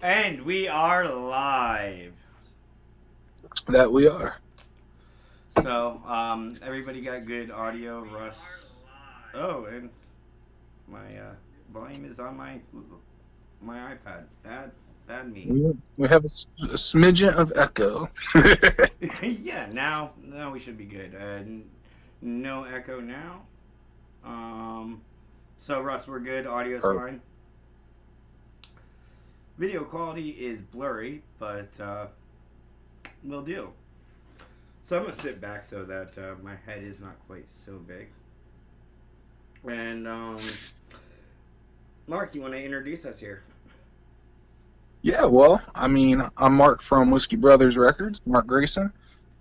And we are live. That we are. So, everybody got good audio, Russ. Oh, and my volume is on my iPad. Bad me. We have a smidgen of echo. Yeah, now we should be good. No echo now. Um, so Russ, we're good. Audio's Perfect. fine. Video quality is blurry, but will do. So I'm gonna sit back so that my head is not quite so big. And Mark, you want to introduce us here? Yeah, well, I'm Mark from Whiskey Brothers Records, Mark Grayson.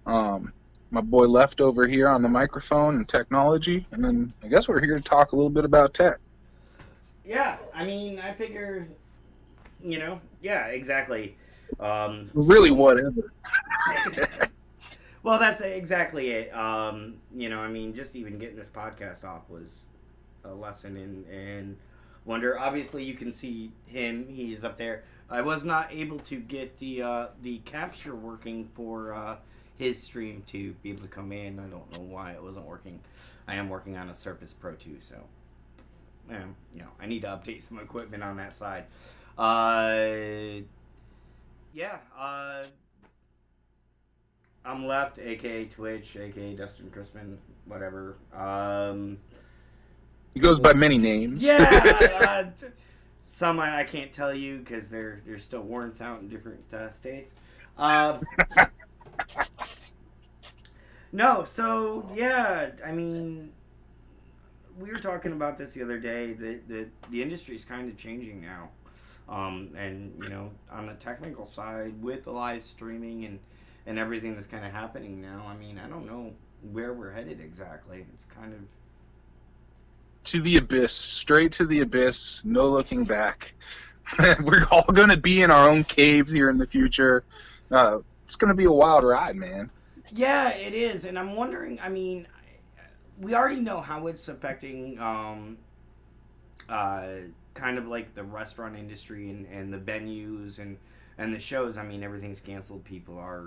My boy left over here on the microphone and technology, and then I guess we're here to talk a little bit about tech. Yeah, I mean, I figure, yeah, exactly. Really, Seeing, whatever. well, that's exactly it. I mean, just even getting this podcast off was a lesson in wonder. Obviously, you can see him; he's up there. I was not able to get the capture working for his stream to be able to come in. I don't know why it wasn't working. I am working on a Surface Pro 2, so I need to update some equipment on that side. Uh, yeah, I'm left, aka Twitch, aka Dustin Crisman, whatever. He goes by People, many names. yeah, some I can't tell you because there's still warrants out in different states. Uh, no, so yeah, I mean, we were talking about this the other day that the industry is kind of changing now. And on the technical side with the live streaming and everything that's kind of happening now, I mean, I don't know where we're headed exactly. It's kind of To the abyss, straight to the abyss, no looking back. We're all going to be in our own caves here in the future. It's going to be a wild ride, man. yeah, it is, and I'm wondering. I mean, we already know how it's affecting uh, kind of like the restaurant industry and the venues and the shows. I mean, everything's canceled. People are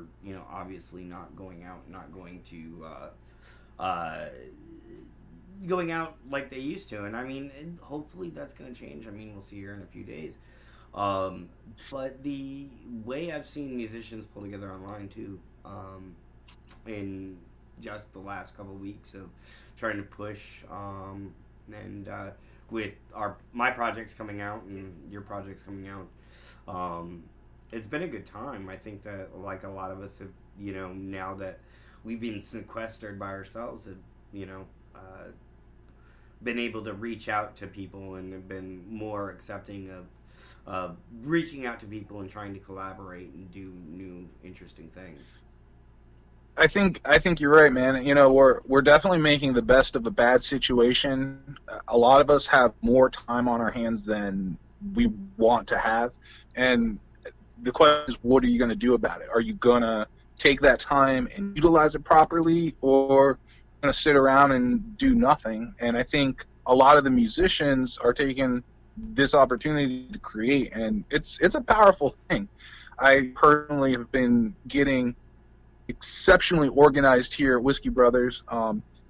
obviously not going out, not going to going out like they used to. And I mean, hopefully that's going to change. I mean, we'll see here in a few days. Um, but the way I've seen musicians pull together online too, in just the last couple of weeks of trying to push, and with our my projects coming out and your projects coming out, um, it's been a good time. I think that like a lot of us have, now that we've been sequestered by ourselves, have you know. Been able to reach out to people and have been more accepting of reaching out to people and trying to collaborate and do new interesting things. I think you're right, man. We're definitely making the best of a bad situation. A lot of us have more time on our hands than we want to have, and the question is, what are you going to do about it? Are you going to take that time and utilize it properly, or going to sit around and do nothing? And I think a lot of the musicians are taking this opportunity to create, and it's a powerful thing. I personally have been getting exceptionally organized here at Whiskey Brothers.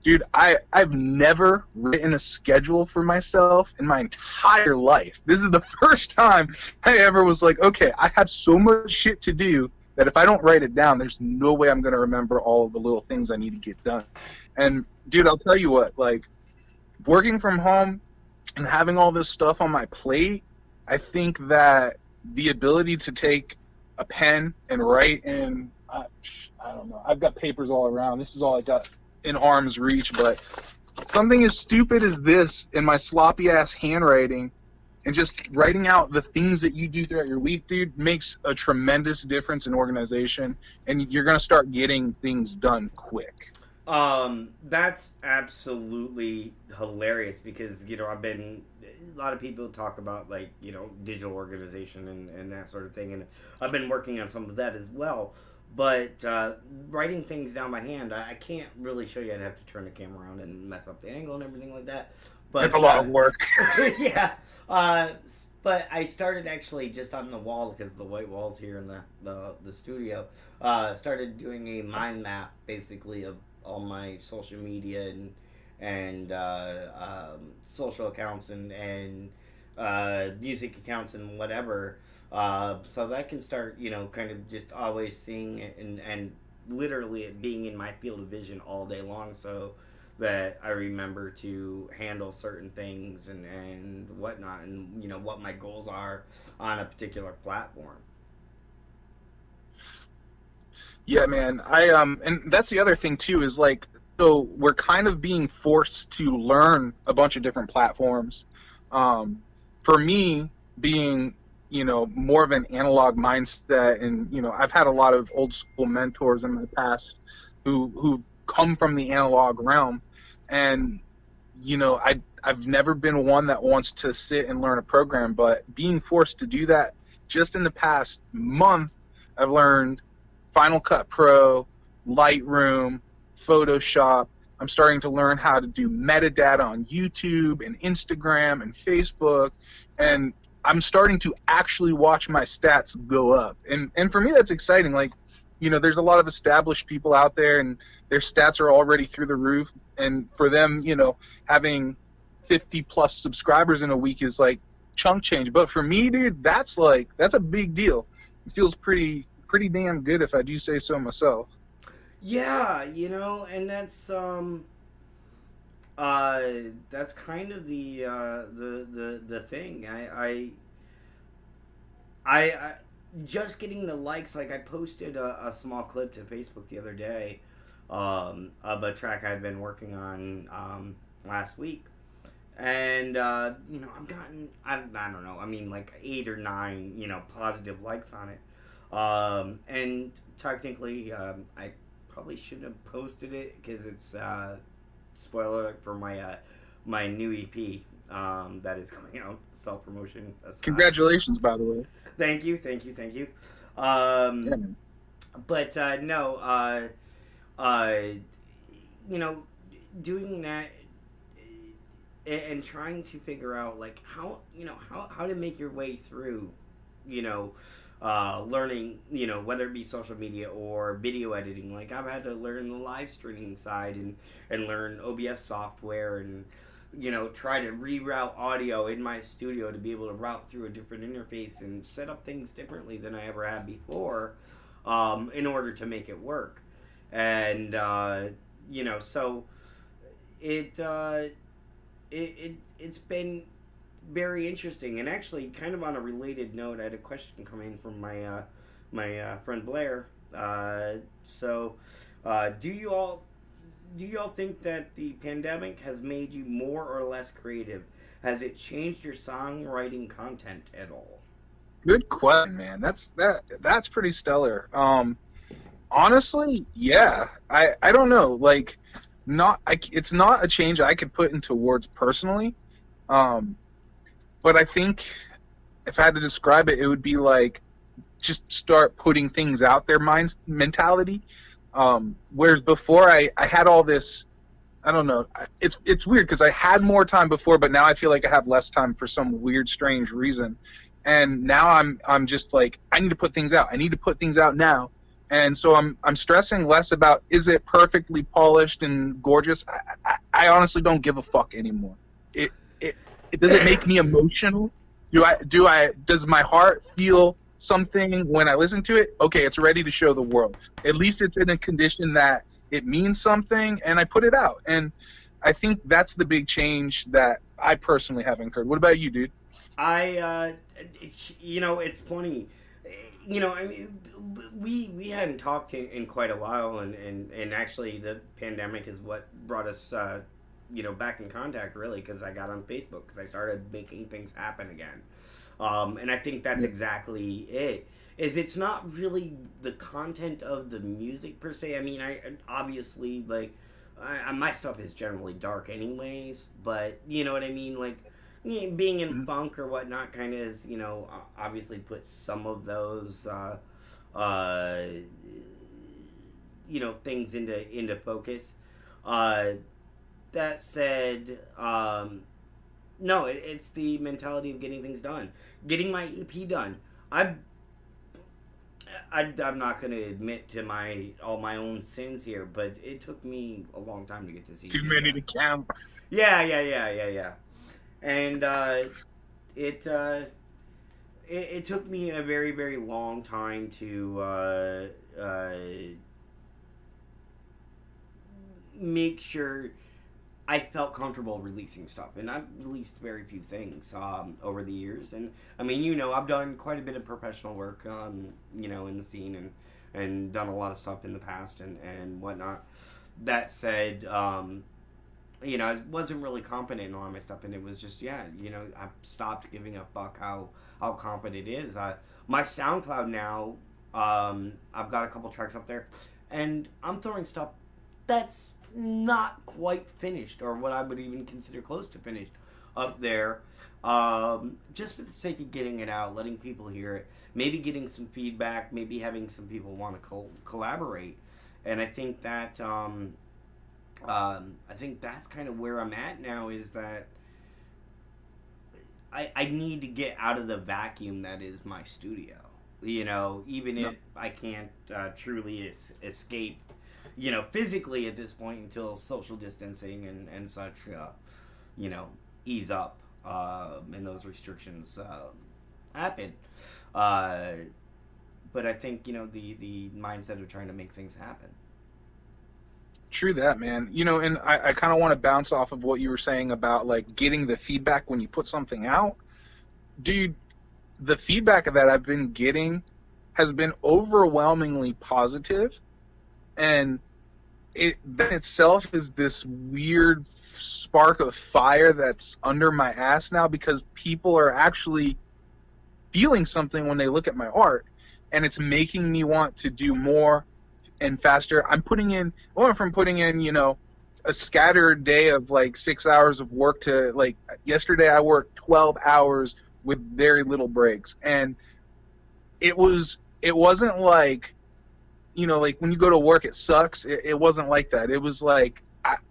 Dude, I've never written a schedule for myself in my entire life. This is the first time I ever was like, okay, I have so much shit to do that if I don't write it down, there's no way I'm going to remember all of the little things I need to get done. And, dude, I'll tell you what, like, working from home and having all this stuff on my plate, I think that the ability to take a pen and write in, I don't know, I've got papers all around. This is all I got in arm's reach, but something as stupid as this in my sloppy ass handwriting and just writing out the things that you do throughout your week, dude, makes a tremendous difference in organization, and you're going to start getting things done quick. That's absolutely hilarious because I've been a lot of people talk about like digital organization and that sort of thing, and I've been working on some of that as well. But writing things down by hand, I can't really show you. I'd have to turn the camera around and mess up the angle and everything like that. That's a But lot of work. yeah, but I started actually just on the wall because the white walls here in the studio. Started doing a mind map basically of all my social media and social accounts and music accounts and whatever. So that can start, kind of just always seeing it and literally it being in my field of vision all day long. So that I remember to handle certain things and whatnot, and what my goals are on a particular platform. Yeah, man. And that's the other thing too is like, so we're kind of being forced to learn a bunch of different platforms. Um, for me, being, more of an analog mindset, and I've had a lot of old school mentors in my past who've come from the analog realm, and I've never been one that wants to sit and learn a program, but being forced to do that just in the past month, I've learned Final Cut Pro, Lightroom, Photoshop. I'm starting to learn how to do metadata on YouTube and Instagram and Facebook, and I'm starting to actually watch my stats go up. And for me, that's exciting. Like, there's a lot of established people out there, and their stats are already through the roof. And for them, having 50 plus subscribers in a week is like chunk change. But for me, dude, that's a big deal. It feels pretty damn good if I do say so myself. Yeah, and that's kind of the thing. I just getting the likes. Like I posted a small clip to Facebook the other day, of a track I'd been working on last week, and I've gotten I don't know. I mean, like 8 or 9 positive likes on it, and technically I probably shouldn't have posted it because it's spoiler alert for my new EP that is coming out. Self promotion aside. Congratulations, by the way. Thank you, thank you, thank you. Yeah, Um, man. but no, uh, you know, doing that and trying to figure out like how to make your way through, you know, learning, whether it be social media or video editing. Like I've had to learn the live streaming side and learn OBS software and try to reroute audio in my studio to be able to route through a different interface and set up things differently than I ever had before, in order to make it work. And so it, it's been very interesting. And actually, kind of on a related note, I had a question come in from my friend Blair. So, do you all think that the pandemic has made you more or less creative? Has it changed your songwriting content at all? Good question, man. That's pretty stellar. Honestly, yeah. I don't know. Like, it's not a change I could put into words personally. Um, but I think if I had to describe it, it would be like just start putting things out there mentality. Whereas before I had all this, I don't know. It's weird because I had more time before, but now I feel like I have less time for some weird, strange reason. And now I'm just like I need to put things out. I need to put things out now. And so I'm stressing less about is it perfectly polished and gorgeous. I honestly don't give a fuck anymore. It it, does it make me emotional? Does my heart feel something when I listen to it? Okay, it's ready to show the world. At least it's in a condition that it means something, and I put it out. And I think that's the big change that I personally have incurred. What about you, dude? It's funny. I mean, we hadn't talked in quite a while, and actually the pandemic is what brought us, back in contact really because I got on Facebook because I started making things happen again. And I think that's exactly it. Is it's not really the content of the music per se. I mean, I obviously like my stuff is generally dark anyways, but you know what I mean. Like being in funk or whatnot, kind of is obviously puts some of those uh, things into focus. Uh, that said, No, it's the mentality of getting things done, getting my EP done. I, I'm not going to admit to all my own sins here, but it took me a long time to get this Too EP many to done. count. Yeah. And it, uh, it took me a very, very long time to make sure I felt comfortable releasing stuff, and I've released very few things over the years. And I mean, I've done quite a bit of professional work, in the scene, and done a lot of stuff in the past and whatnot. That said, I wasn't really confident in a lot of my stuff, and it was just I stopped giving a fuck how confident it is. My SoundCloud now, I've got a couple tracks up there, and I'm throwing stuff that's not quite finished or what I would even consider close to finished up there, just for the sake of getting it out, letting people hear it, maybe getting some feedback, maybe having some people want to collaborate. And I think that I think that's kind of where I'm at now, is that I need to get out of the vacuum that is my studio. Even if I can't truly escape, physically at this point until social distancing and such, ease up and those restrictions happen. But I think, the mindset of trying to make things happen. True that, man. And I kind of want to bounce off of what you were saying about like getting the feedback when you put something out. Dude, the feedback that I've been getting has been overwhelmingly positive, and it then itself is this weird spark of fire that's under my ass now, because people are actually feeling something when they look at my art, and it's making me want to do more and faster. I went from putting in, a scattered day of like 6 hours of work to like yesterday I worked 12 hours with very little breaks. And it wasn't like, like when you go to work, it sucks. It wasn't like that. It was like,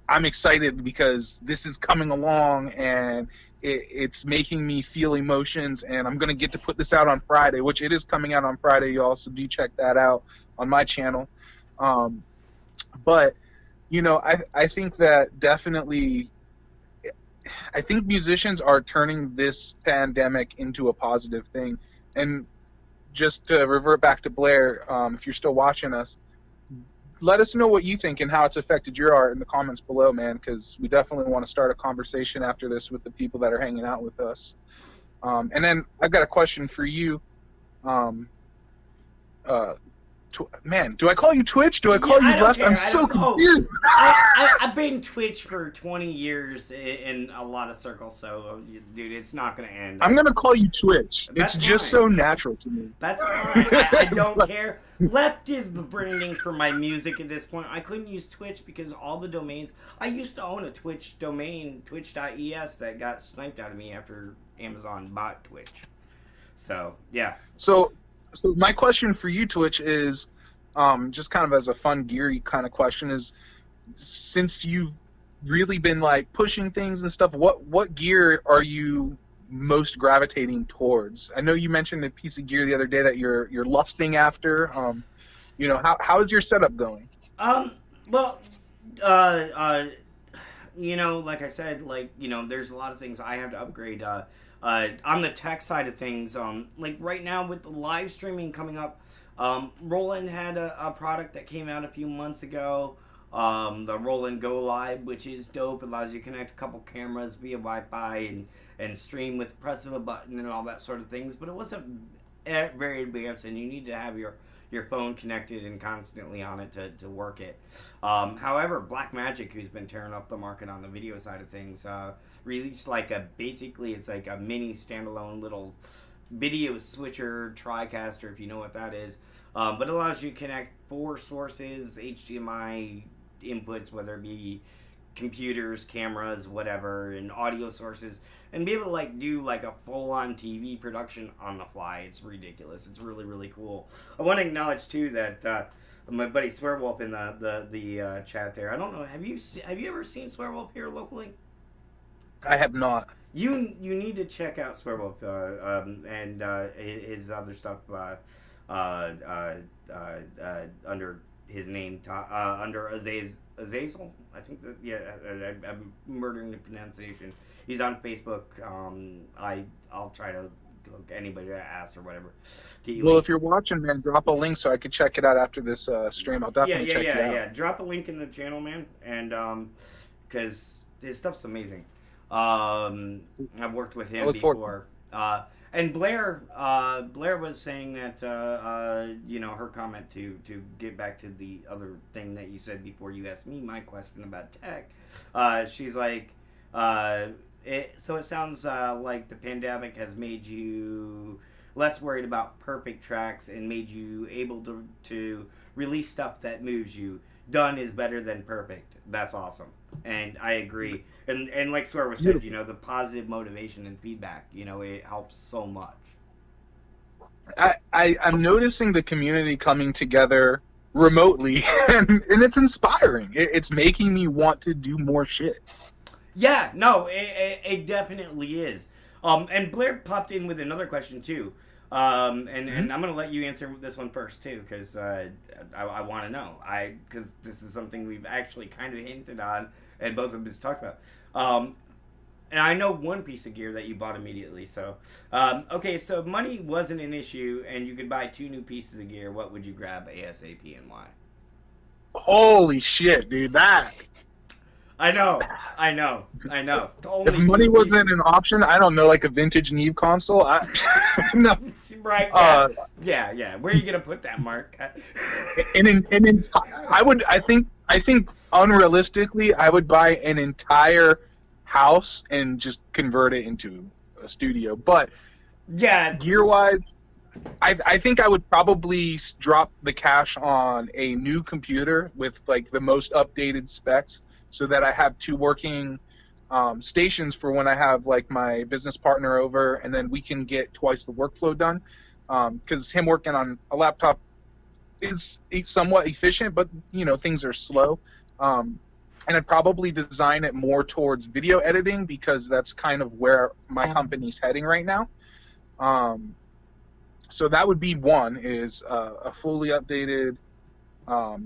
I'm excited because this is coming along, and it's making me feel emotions, and I'm going to get to put this out on Friday, which it is coming out on Friday, y'all. So do check that out on my channel. But, I think that definitely, I think musicians are turning this pandemic into a positive thing. And just to revert back to Blair, if you're still watching us, let us know what you think and how it's affected your art in the comments below, man, because we definitely want to start a conversation after this with the people that are hanging out with us. And then I've got a question for you. Man, do I call you Twitch? Do I call you Left? I'm so confused. I've been Twitch for 20 years in a lot of circles, so, dude, it's not going to end. I'm going to call you Twitch. It's just so natural to me. That's fine. I don't care. Left is the branding for my music at this point. I couldn't use Twitch because all the domains... I used to own a Twitch domain, twitch.es, that got sniped out of me after Amazon bought Twitch. So, yeah. So my question for you, Twitch, is just kind of as a fun, geary kind of question, is since you've really been like pushing things and stuff, what gear are you most gravitating towards? I know you mentioned a piece of gear the other day that you're lusting after. How is your setup going? Well, like I said, there's a lot of things I have to upgrade. On the tech side of things, like right now with the live streaming coming up, Roland had a product that came out a few months ago, the Roland Go Live, which is dope. It allows you to connect a couple cameras via Wi-Fi and stream with the press of a button and all that sort of things, but it wasn't very advanced, and you need to have your phone connected and constantly on it to work it. However, Blackmagic, who's been tearing up the market on the video side of things, released basically it's like a mini standalone little video switcher TriCaster, if you know what that is. But it allows you to connect 4 sources, HDMI inputs, whether it be computers, cameras, whatever, and audio sources, and be able to do a full-on TV production on the fly. It's ridiculous. It's really, really cool. I want to acknowledge too that my buddy Swearwolf in the chat there. I don't know. Have you ever seen Swearwolf here locally? I have not. You need to check out Swearwolf and his other stuff under his name under Azazel. I think that I'm murdering the pronunciation. He's on Facebook. I'll try to hook anybody that asks or whatever. Get you Well, if links. you're watching, man, drop a link so I could check it out after this stream. I'll Yeah, definitely yeah, check it yeah, out. yeah. Drop a link in the channel, man, and because his stuff's amazing. I've worked with I him look forward. before. And Blair was saying that her comment to get back to the other thing that you said before you asked me my question about tech. She's like, so it sounds like the pandemic has made you less worried about perfect tracks and made you able to release stuff that moves you. Done is better than perfect. That's awesome, and I agree. And like Swear was said, Beautiful. the positive motivation and feedback, it helps so much. I'm noticing the community coming together remotely, and it's inspiring. It's making me want to do more shit. Yeah, no, it definitely is. And Blair popped in with another question too. And I'm gonna let you answer this one first too, because I want to know. Because this is something we've actually kind of hinted on, and both of us talked about. And I know one piece of gear that you bought immediately. So, okay, so if money wasn't an issue, and you could buy two new pieces of gear, what would you grab ASAP and why? Holy shit, dude! That I know, I know, I know. if Only money two wasn't pieces. an option, I don't know, like a vintage Neve console. No. Right? Yeah, Uh, yeah, yeah. Where are you gonna put that, Mark? I think unrealistically, I would buy an entire house and just convert it into a studio. But Yeah, gear wise, I think I would probably drop the cash on a new computer with like the most updated specs, so that I have two working stations for when I have like my business partner over, and then we can get twice the workflow done. Because him working on a laptop is somewhat efficient, but things are slow. And I'd probably design it more towards video editing because that's kind of where my company's heading right now. Um, so that would be one is a fully updated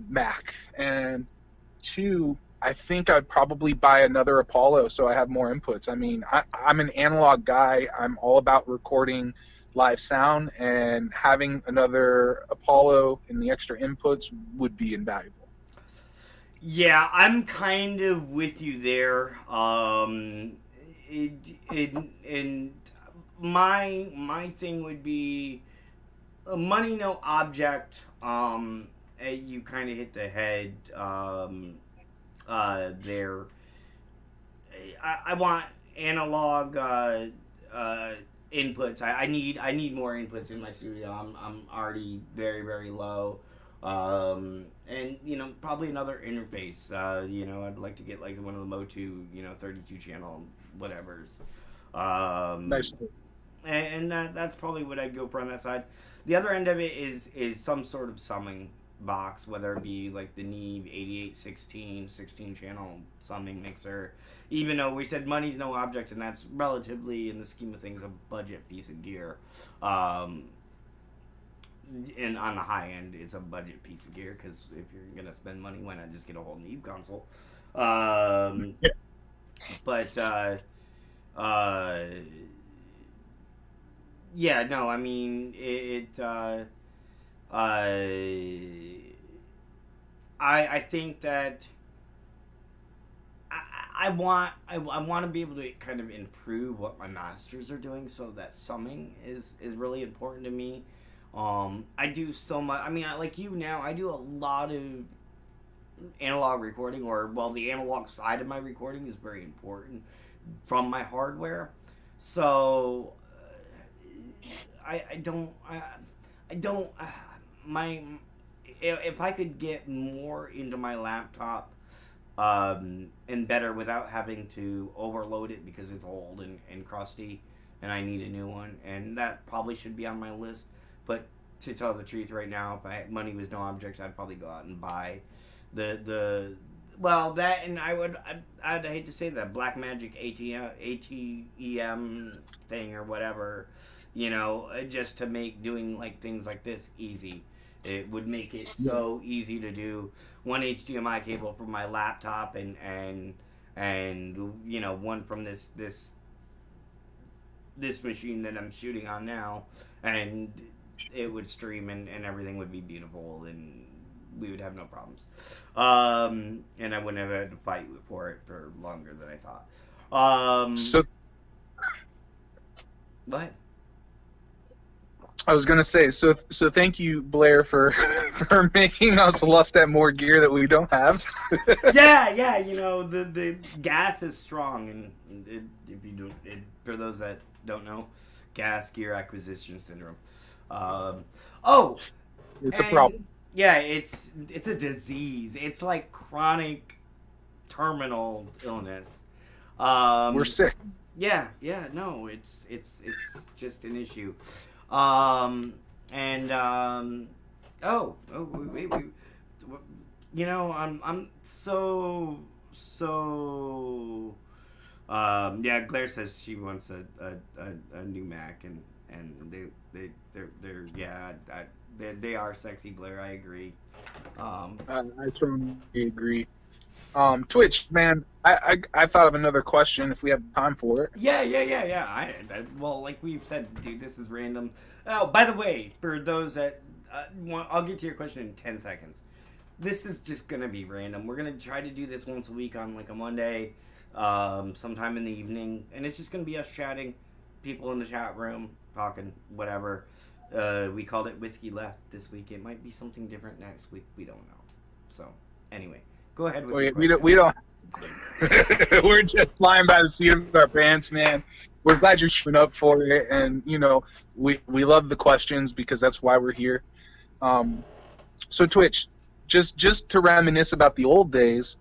Mac, and two, I think I'd probably buy another Apollo so I have more inputs. I mean, I'm an analog guy. I'm all about recording live sound, and having another Apollo and the extra inputs would be invaluable. yeah. I'm kind of with you there. It, and my thing would be money, no object. You kind of hit the head there. I want analog uh, inputs. I need more inputs in my studio. I'm already very very low. And probably another interface. I'd like to get like one of the Motu 32 channel whatever's. Um, Nice. and that's probably what I'd go for on that side. The other end of it is some sort of summing box, whether it be like the Neve 8816 channel summing mixer. Even though we said money's no object, and that's relatively in the scheme of things a budget piece of gear. Um, and on the high end, it's a budget piece of gear because if you're gonna spend money, why not just get a whole Neve console? Um, Yeah. but uh, yeah, no, I mean I think that I want to be able to kind of improve what my masters are doing, so that summing is really important to me. I do so much. I mean, like you now, I do a lot of analog recording, or well, the analog side of my recording is very important from my hardware. So I don't my if I could get more into my laptop and better without having to overload it because it's old and crusty and I need a new one, and that probably should be on my list. But to tell the truth, right now, if money was no object, I'd probably go out and buy the Well, that, and I'd hate to say that Black Magic ATEM thing or whatever, just to make doing like things like this easy. It would make it Yeah. so easy to do one HDMI cable from my laptop and one from this machine that I'm shooting on now, and it would stream and everything would be beautiful and we would have no problems. And I wouldn't have had to fight for it for longer than I thought. So What? I was gonna say, so thank you, Blair, for for making us lust at more gear that we don't have. Yeah, the gas is strong, and if you do, for those that don't know, gas gear acquisition syndrome. Oh, It's a problem. Yeah, it's a disease. It's like chronic terminal illness. We're sick. Yeah, no, it's just an issue. Oh, wait. I'm so. Yeah, Claire says she wants a new Mac, and they are sexy, Blair. I agree. I strongly agree. Twitch, man, I thought of another question if we have time for it. Yeah. Well, like we've said, dude, this is random. Oh, by the way, for those that I'll get to your question in 10 seconds. This is just gonna be random. We're gonna try to do this once a week on like a Monday, sometime in the evening, and it's just gonna be us chatting, people in the chat room talking, whatever. We called it Whiskey Left this week. It might be something different next week. We don't know. So anyway, go ahead with your question. We don't. We're just flying by the seat of our pants, man. We're glad you're showing up for it, and we love the questions because that's why we're here. So Twitch, just to reminisce about the old days,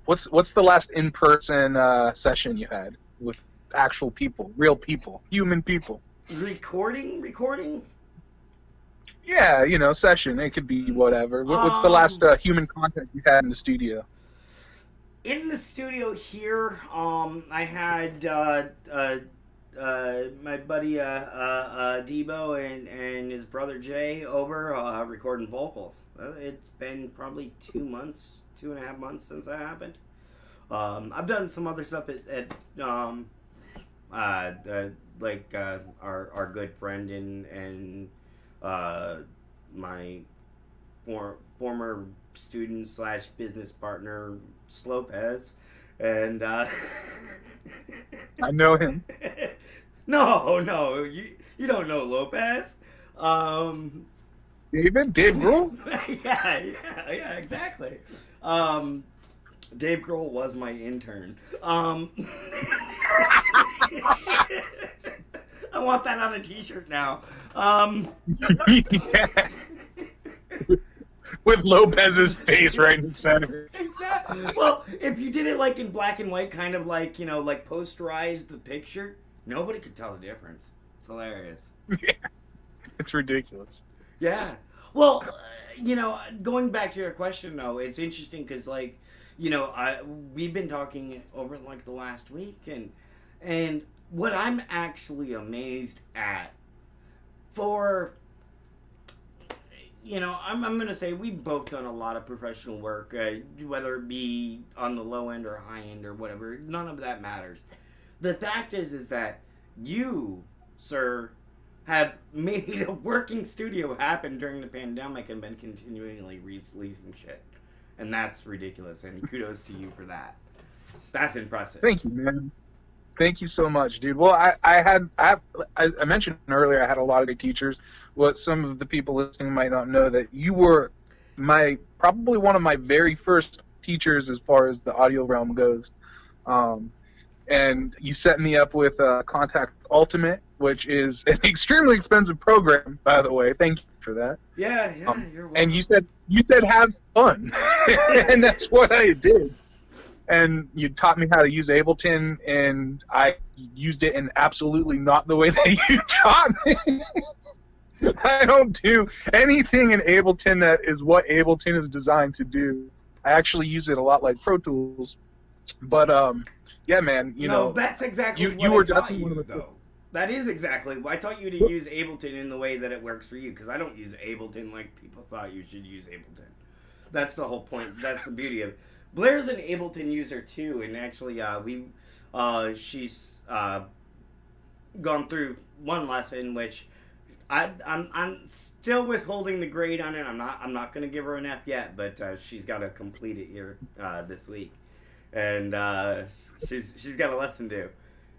what's the last in-person session you had with actual people, real people, human people? Recording? Yeah, session. It could be whatever. What's the last human contact you had in the studio? In the studio here, I had my buddy Debo and his brother Jay over recording vocals. It's been probably 2.5 months since that happened. I've done some other stuff at our good friend and my former student / business partner Slopez, and I know him. No, you don't know Lopez. Dave Grohl? yeah, exactly. Dave Grohl was my intern. I want that on a t-shirt now. Yeah. With Lopez's face right in the center. Exactly. Well, if you did it like in black and white, kind of like, like posterized the picture, nobody could tell the difference. It's hilarious. Yeah. It's ridiculous. Yeah. Well, going back to your question, though, it's interesting because, like, we've been talking over, like, the last week, and what I'm actually amazed at for... I'm going to say we've both done a lot of professional work, whether it be on the low end or high end or whatever. None of that matters. The fact is that you, sir, have made a working studio happen during the pandemic and been continually releasing shit. And that's ridiculous, and kudos to you for that. That's impressive. Thank you, man. Thank you so much, dude. Well, I mentioned earlier I had a lot of good teachers. What some of the people listening might not know that you were probably one of my very first teachers as far as the audio realm goes. And you set me up with Contact Ultimate, which is an extremely expensive program, by the way. Thank you for that. Yeah, you're welcome. And you said have fun, and that's what I did. And you taught me how to use Ableton, and I used it in absolutely not the way that you taught me. I don't do anything in Ableton that is what Ableton is designed to do. I actually use it a lot like Pro Tools. But yeah, man, No, that's exactly what you I were taught definitely one of you, the though. That is exactly. I taught you to use Ableton in the way that it works for you, because I don't use Ableton like people thought you should use Ableton. That's the whole point. That's the beauty of it. Blair's an Ableton user too, and actually, she's gone through one lesson which I'm still withholding the grade on it. I'm not going to give her an F yet, but she's got to complete it here this week, and she's got a lesson due,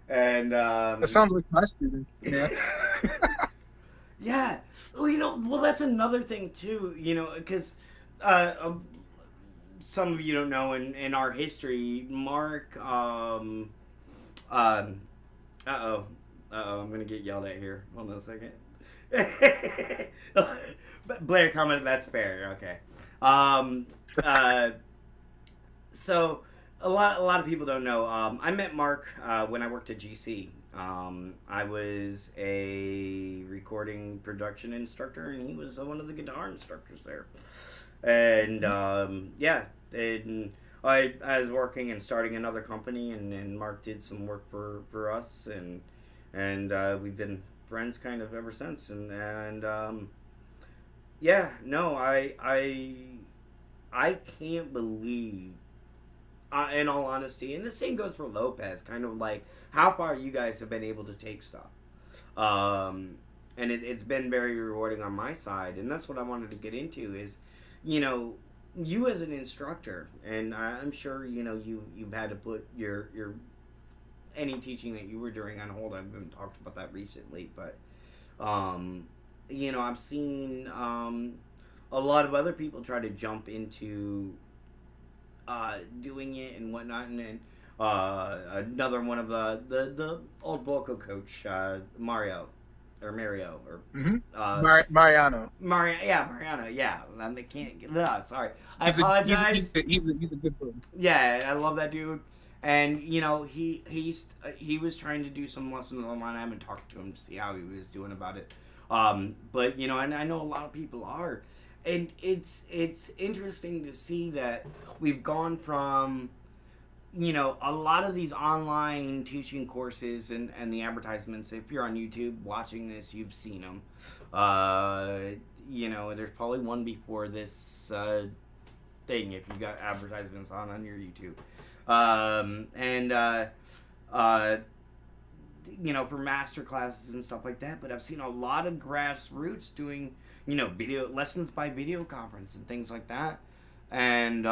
and That sounds like my student. Yeah. yeah, well, that's another thing too, because some of you don't know in our history, Mark. I'm gonna get yelled at here. Hold on a second. Blair commented that's fair. Okay. So a lot of people don't know. I met Mark when I worked at GC. I was a recording production instructor, and he was one of the guitar instructors there. And yeah, and I was working and starting another company, and Mark did some work for us, and we've been friends kind of ever since. And yeah, no, I can't believe, in all honesty, and the same goes for Lopez, kind of like how far you guys have been able to take stuff. And it's been very rewarding on my side, and that's what I wanted to get into is, you as an instructor, and I'm sure, you've had to put your any teaching that you were doing on hold. I haven't talked about that recently, but, I've seen a lot of other people try to jump into doing it and whatnot, and then another one of the old vocal coach, Mario, or Mariano. Mariano, yeah. I can't get sorry. I apologize. He's a good one. Yeah, I love that dude. And he was trying to do some lessons online. I haven't talked to him to see how he was doing about it. But and I know a lot of people are, and it's interesting to see that we've gone from a lot of these online teaching courses and the advertisements. If you're on YouTube watching this, you've seen them. There's probably one before this thing if you got advertisements on your YouTube. For master classes and stuff like that. But I've seen a lot of grassroots doing, video lessons by video conference and things like that. And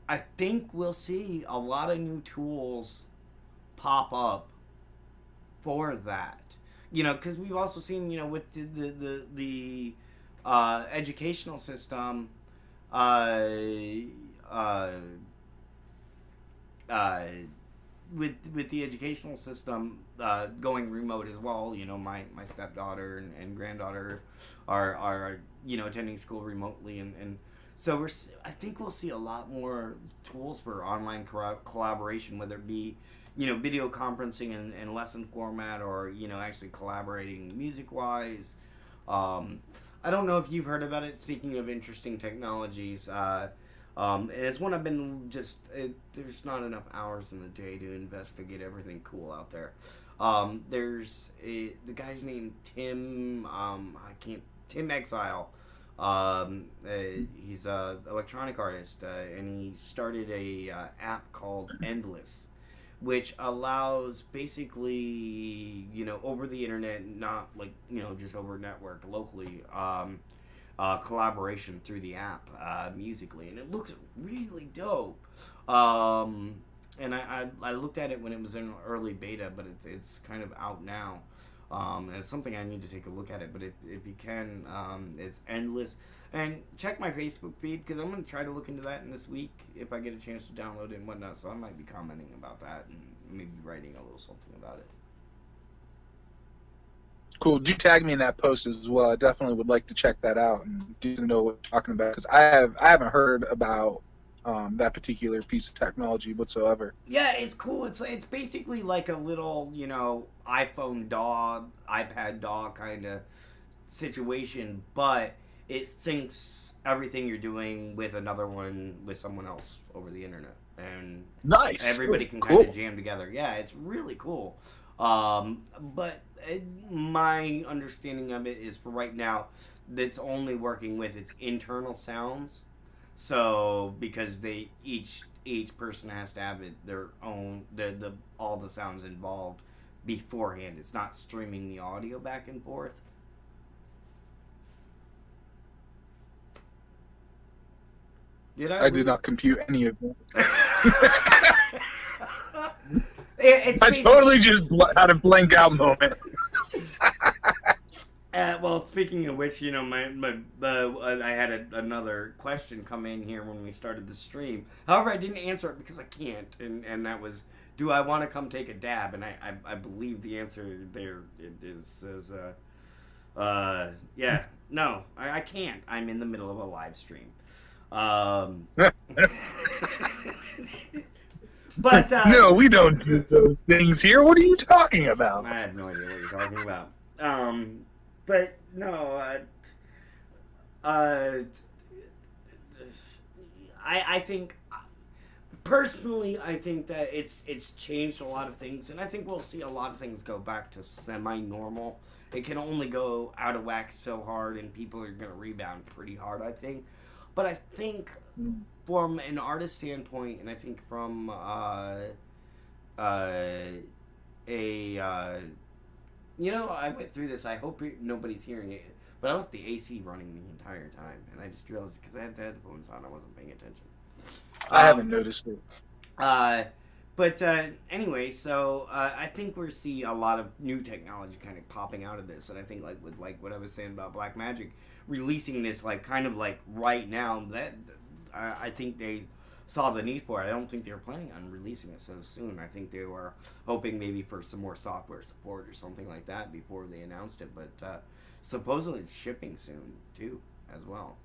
I think we'll see a lot of new tools pop up for that. Because we've also seen, with the educational system, with the educational system going remote as well. My stepdaughter and granddaughter are attending school remotely, and so I think we'll see a lot more tools for online collaboration, whether it be video conferencing in lesson format, or actually collaborating music wise. I don't know if you've heard about it. Speaking of interesting technologies, and it's one I've been there's not enough hours in the day to investigate everything cool out there. There's the guy's name Tim. Tim Exile. He's a electronic artist, and he started a app called Endless, which allows basically over the internet, not like just over network locally. Collaboration through the app musically, and it looks really dope. And I looked at it when it was in early beta, but it's kind of out now. And it's something I need to take a look at it. But if you can, it's Endless. And check my Facebook feed, because I'm going to try to look into that in this week if I get a chance to download it and whatnot. So I might be commenting about that and maybe writing a little something about it. Cool. Do tag me in that post as well. I definitely would like to check that out and get to know what you're talking about, because I haven't heard about that particular piece of technology whatsoever. Yeah, it's cool. It's basically like a little iPhone DAW, iPad DAW kind of situation, but it syncs everything you're doing with another one with someone else over the internet, and Nice. everybody can Cool. kind of jam together. Yeah, it's really cool. But my understanding of it is for right now, that's only working with its internal sounds. So because they each person has to have their own the all the sounds involved beforehand. It's not streaming the audio back and forth. I did not compute any of that. I It's totally just had a blank out moment. well, speaking of which, I had another question come in here when we started the stream. However, I didn't answer it because I can't, and that was, do I want to come take a dab? And I believe the answer there is yeah, no, I can't. I'm in the middle of a live stream. But no, we don't do those things here. What are you talking about? I have no idea what you're talking about. But no, I think personally, I think that it's changed a lot of things, and I think we'll see a lot of things go back to semi-normal. It can only go out of whack so hard, and people are going to rebound pretty hard, I think. But I think from an artist standpoint, and I think from I went through this. I hope nobody's hearing it, but I left the AC running the entire time, and I just realized because I had the headphones on, I wasn't paying attention. I haven't noticed it. But anyway, so I think we're see a lot of new technology kind of popping out of this, and I think with what I was saying about Black Magic releasing this kind of right now, that I think they saw the need for it. I don't think they were planning on releasing it so soon. I think they were hoping maybe for some more software support or something like that before they announced it. But supposedly it's shipping soon too, as well.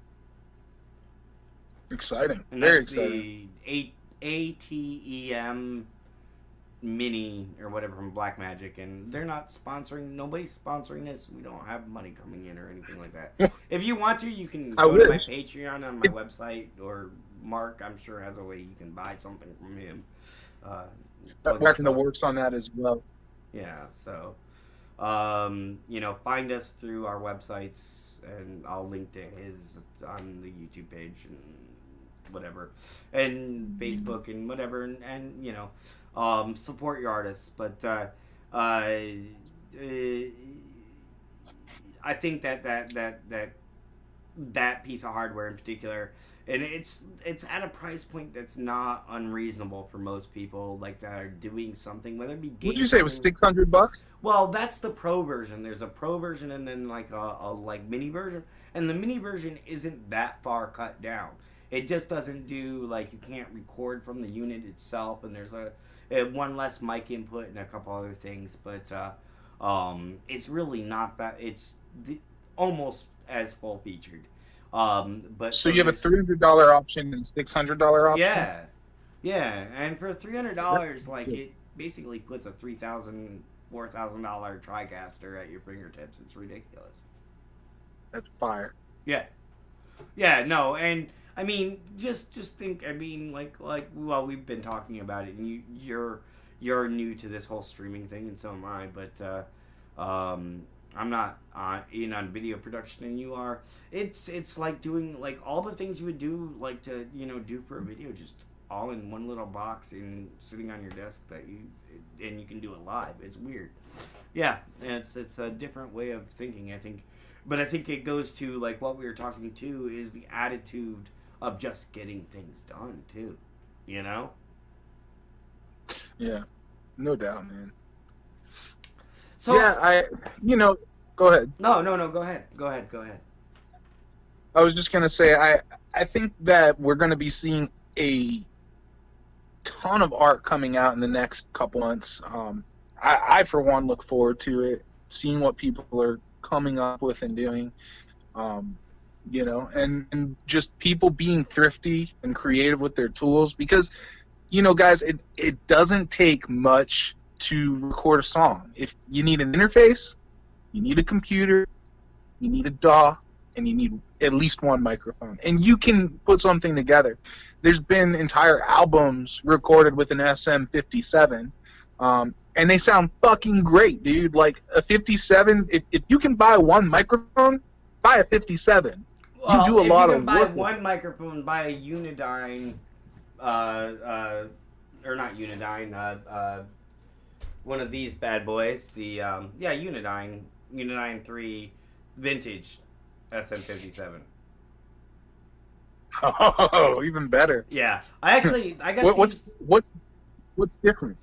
Exciting. And Very that's exciting. The ATEM Mini or whatever from Black Magic, and they're not sponsoring. Nobody's sponsoring this. We don't have money coming in or anything like that. If you want to, you can go to my Patreon on my website, or Mark, I'm sure, has a way you can buy something from him. Working the works on that as well. Yeah, so find us through our websites, and I'll link to his on the YouTube page and whatever, and Facebook and whatever, and support your artists. But I think that piece of hardware in particular, and it's at a price point that's not unreasonable for most people that are doing something, whether it be game. Would you say it was $600? Well, that's the pro version. There's a pro version and then a mini version, and the mini version isn't that far cut down. It just doesn't do you can't record from the unit itself, and there's one less mic input and a couple other things, but it's really not that. It's almost as full featured. But so you have a $300 option and $600 option. Yeah, and for $300, it basically puts a $4,000 TriCaster at your fingertips. It's ridiculous. That's fire. Yeah, no, and I mean, just think. I mean, well, we've been talking about it, and you're new to this whole streaming thing, and so am I. But I'm not in on video production, and you are. It's like doing all the things you would do to do for a video, just all in one little box and sitting on your desk and you can do it live. It's weird. Yeah, it's a different way of thinking, I think. But I think it goes to what we were talking to is the attitude of just getting things done too. Yeah, no doubt, man. So yeah, go ahead. No, go ahead. I was just gonna say I think that we're gonna be seeing a ton of art coming out in the next couple months. I for one look forward to it, seeing what people are coming up with and doing, and just people being thrifty and creative with their tools, because guys, it doesn't take much to record a song. If you need an interface, you need a computer, you need a DAW, and you need at least one microphone, and you can put something together. There's been entire albums recorded with an SM57, and they sound fucking great, dude. Like a 57, if you can buy one microphone, buy a 57. You Well, do a if you lot can of buy work with it. one microphone, buy a Unidyne, uh, uh, or not Unidyne, one of these bad boys. The Unidyne 3 vintage SM57. Oh, even better. Yeah, I got What, these. what's different?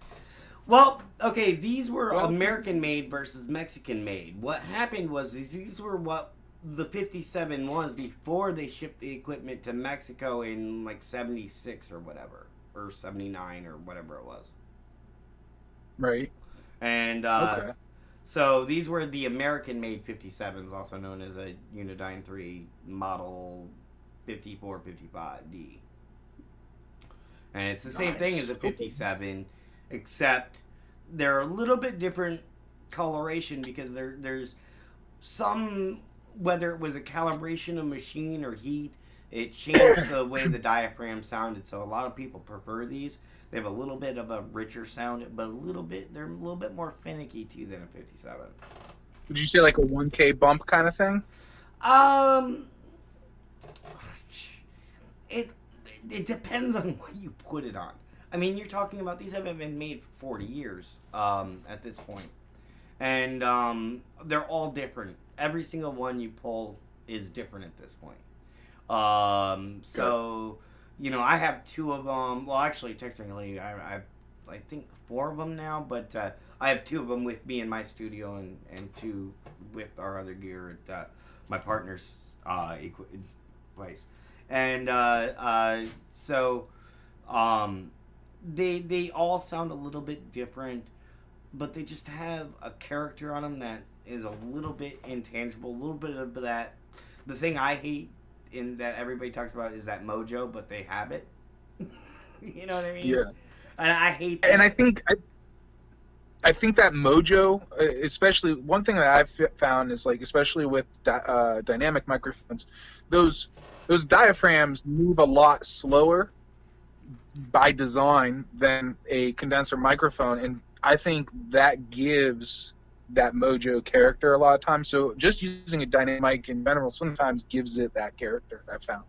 Well, okay, these were Well, American made versus Mexican made. What happened was these were what the 57 was before they shipped the equipment to Mexico in like 76 or whatever, or 79 or whatever it was. right. And Okay. so these were the American made 57s, also known as a Unidyne 3 model 5455D. And it's the same thing as Nice. a Okay. 57, except they're a little bit different coloration because there's some, whether it was a calibration of machine or heat, it changed the way the diaphragm sounded. So a lot of people prefer these. They have a little bit of a richer sound, but they're a little bit more finicky too than a 57. Would you say like a 1K bump kind of thing? Um, it it depends on what you put it on. I mean, you're talking about these haven't been made for 40 years at this point, and they're all different. Every single one you pull is different at this point. Okay. So I have two of them. Well, actually, technically, I think four of them now, but I have two of them with me in my studio and two with our other gear at my partner's place. And so they all sound a little bit different, but they just have a character on them that is a little bit intangible, a little bit of that. The thing I hate in that everybody talks about is that mojo, but they have it. You know what I mean? Yeah. And I hate And that. I think that mojo, especially one thing that I've found is like, especially with dynamic microphones, those those diaphragms move a lot slower by design than a condenser microphone, and I think that gives that mojo character a lot of times. So just using a dynamic mic in general sometimes gives it that character. I found.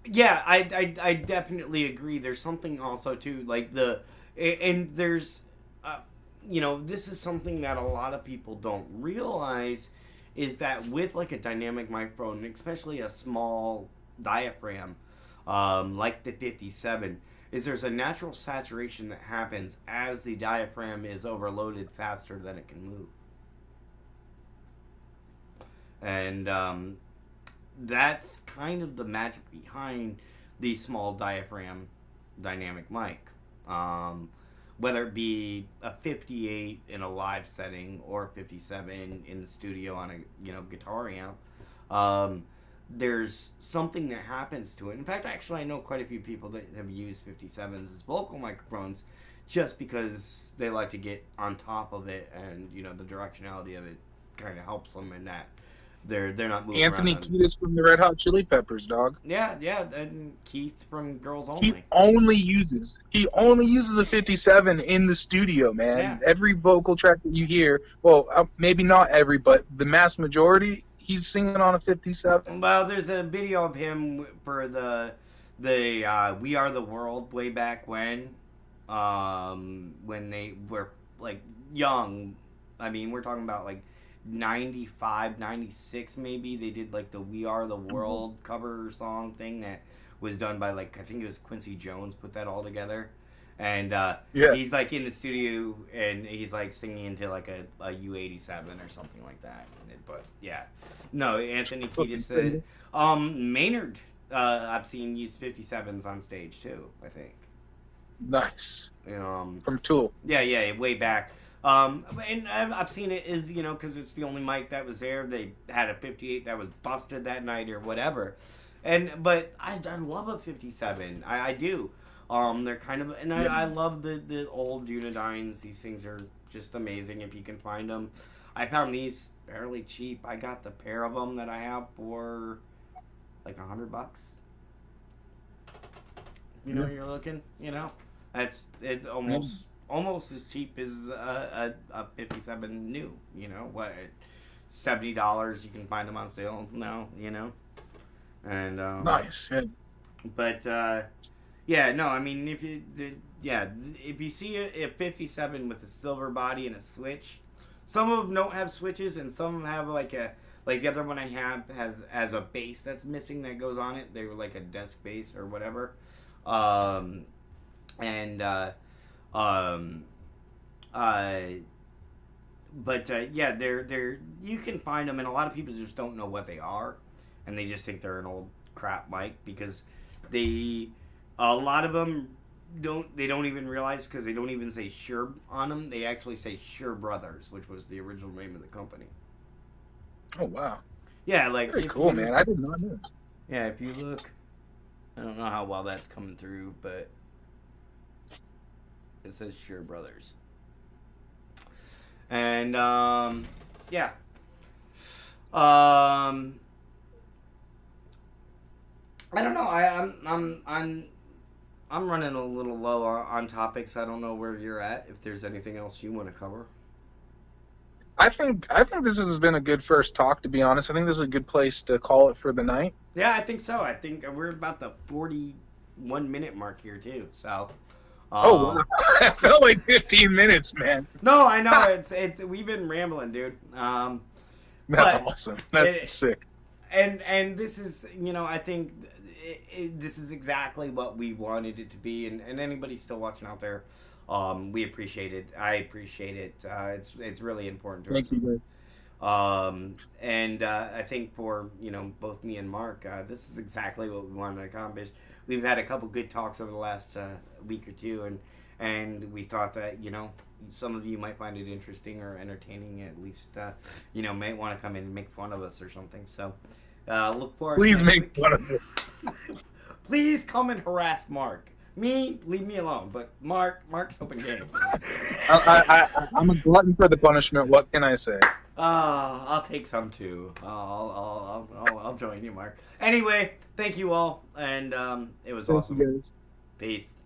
Yeah, I definitely agree. There's something also too like and there's uh, this is something that a lot of people don't realize is that with like a dynamic microphone, especially a small diaphragm, like the 57, is there's a natural saturation that happens as the diaphragm is overloaded faster than it can move, and that's kind of the magic behind the small diaphragm dynamic mic. Um, Whether it be a 58 in a live setting or a 57 in the studio on a guitar amp, um, there's something that happens to it. In fact, actually, I know quite a few people that have used 57s as vocal microphones just because they like to get on top of it, and the directionality of it kind of helps them in that they're not moving around Anthony on. Kiedis from the Red Hot Chili Peppers, dog. Yeah, yeah, and Keith from Girls He Only. only uses a 57 in the studio, Yeah. man. Every vocal track that you hear, well, maybe not every, but the mass majority, he's singing on a 57. Well, there's a video of him for the We Are the World way back when they were like young. I mean, we're talking about like 95, 96 maybe. They did like the We Are the World cover song thing that was done by like I think it was Quincy Jones put that all together. And Yeah. he's like in the studio and he's like singing into like a U87 or something like that. But yeah, no, Anthony Kiedis said Maynard. I've seen use 57s on stage too. I think. Nice. Um, From Tool. yeah, yeah, way back. And I've seen it is because it's the only mic that was there. They had a 58 that was busted that night or whatever, but I love a 57. I do. They're kind of and Yeah. I love the old Unidynes. These things are just amazing if you can find them. I found these fairly cheap. I got the pair of them that I have for like $100. You know, you're looking. You know, that's it. Almost as cheap as a 57 new. You know what? $70 you can find them on sale now. You know, and Nice. Yeah. but yeah, no, I mean if you see a 57 with a silver body and a switch, some of them don't have switches and some of them have like the other one I have has a base that's missing that goes on it. They were like a desk base or whatever. And yeah, they're you can find them, and a lot of people just don't know what they are, and they just think they're an old crap mic because a lot of them don't even realize because they don't even say Shure on them. They actually say Shure Brothers, which was the original name of the company. Oh wow. Yeah, like Very cool, man. I did not know. Yeah, if you look, I don't know how well that's coming through, but it says Shure Brothers. And yeah. I don't know. I'm running a little low on topics. I don't know where you're at. If there's anything else you want to cover. I think this has been a good first talk. To be honest, I think this is a good place to call it for the night. Yeah, I think so. I think we're about the 41-minute mark here too. So. Oh, wow. That felt like 15 minutes, man. No, I know it's we've been rambling, dude. That's awesome. That's sick. And this is, you know, I think this is exactly what we wanted it to be. And anybody still watching out there, we appreciate it. I appreciate it. It's really important to us. Thank you, guys. And I think for, you know, both me and Mark, this is exactly what we wanted to accomplish. We've had a couple good talks over the last week or two, and we thought that, you know, some of you might find it interesting or entertaining. At least, you know, may want to come in and make fun of us or something. So, look forward. Please make fun of us. Please come and harass Mark. Me, leave me alone. But Mark's open game. I'm a glutton for the punishment. What can I say? I'll take some too. I'll join you, Mark. Anyway, thank you all, and it was awesome. Thank you, guys. Peace.